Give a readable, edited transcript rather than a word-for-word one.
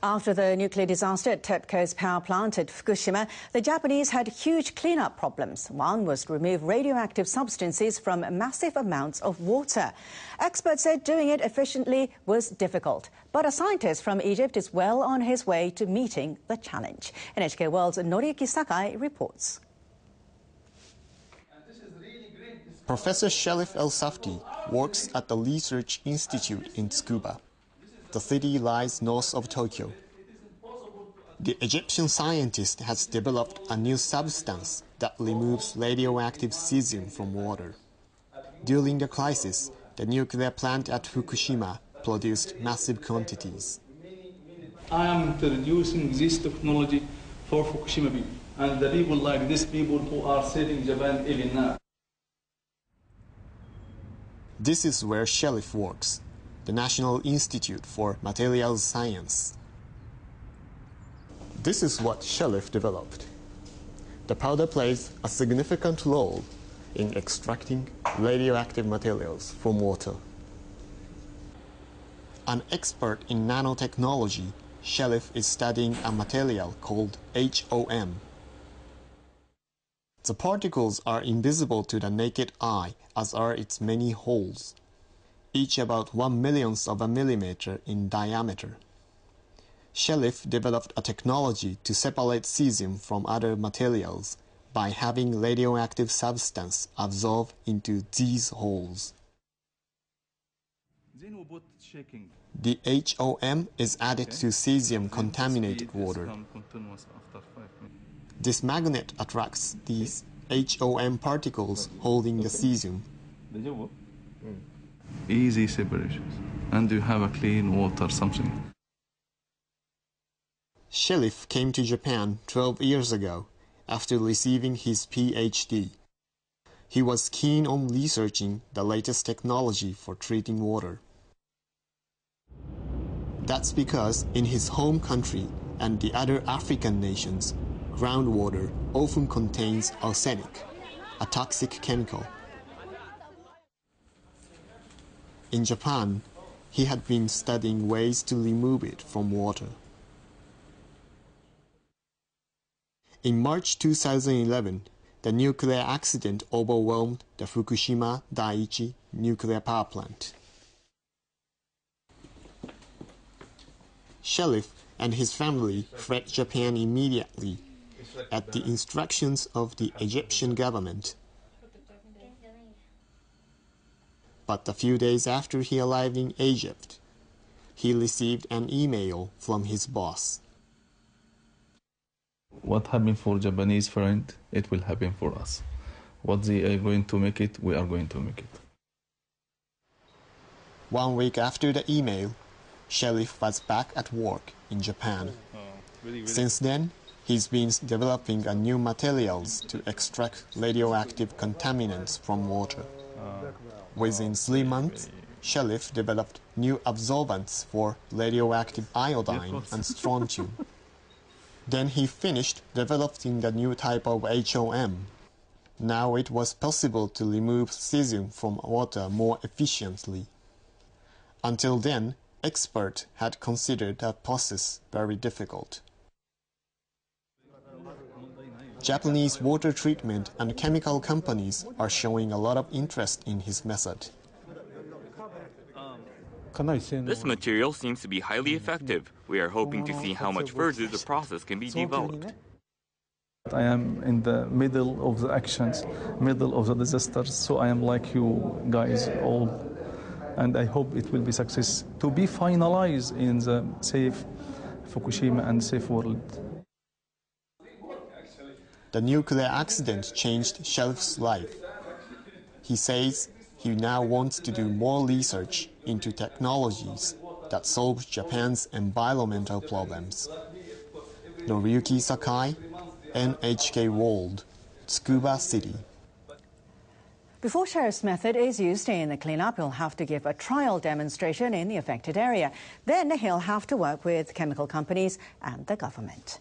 After the nuclear disaster at TEPCO's power plant at Fukushima, the Japanese had huge cleanup problems. One was to remove radioactive substances from massive amounts of water. Experts said doing it efficiently was difficult. But a scientist from Egypt is well on his way to meeting the challenge. NHK World's Noriyuki Sakai reports. Professor Sherif EL-Safty works at the Research Institute in Tsukuba. The city lies north of Tokyo. The Egyptian scientist has developed a new substance that removes radioactive cesium from water. During the crisis, the nuclear plant at Fukushima produced massive quantities. I am introducing this technology for Fukushima people, and the people like these people who are saving Japan even now. This is where Sherif works, the National Institute for Materials Science. This is what Sherif developed. The powder plays a significant role in extracting radioactive materials from water. An expert in nanotechnology, Sherif is studying a material called HOM. The particles are invisible to the naked eye, as are its many holes, each about 1/1,000,000th of a millimeter in diameter. Sherif developed a technology to separate cesium from other materials by having radioactive substance absorb into these holes. The HOM is added to cesium-contaminated water. This magnet attracts these HOM particles holding the cesium. Easy separations, and you have a clean water, something. Sherif came to Japan 12 years ago after receiving his PhD. He was keen on researching the latest technology for treating water. That's because in his home country and the other African nations, groundwater often contains arsenic, a toxic chemical. In Japan, he had been studying ways to remove it from water. In March 2011, the nuclear accident overwhelmed the Fukushima Daiichi nuclear power plant. Sherif and his family fled Japan immediately at the instructions of the Egyptian government. But a few days after he arrived in Egypt, he received an email from his boss. What happened for Japanese friend, it will happen for us. What they are going to make it, we are going to make it. 1 week after the email, Sherif was back at work in Japan. Since then, he's been developing new materials to extract radioactive contaminants from water. Within 3 months, Sherif developed new absorbents for radioactive iodine and strontium. Then he finished developing the new type of HOM. Now it was possible to remove cesium from water more efficiently. Until then, experts had considered the process very difficult. Japanese water treatment and chemical companies are showing a lot of interest in his method. This material seems to be highly effective. We are hoping to see how much further the process can be developed. I am in the middle of the actions, middle of the disasters, so I am like you guys all, and I hope it will be success to be finalized in the safe Fukushima and safe world. The nuclear accident changed Sherif's life. He says he now wants to do more research into technologies that solve Japan's environmental problems. Noriyuki Sakai, NHK World, Tsukuba City. Before Sherif's method is used in the cleanup, he'll have to give a trial demonstration in the affected area. Then he'll have to work with chemical companies and the government.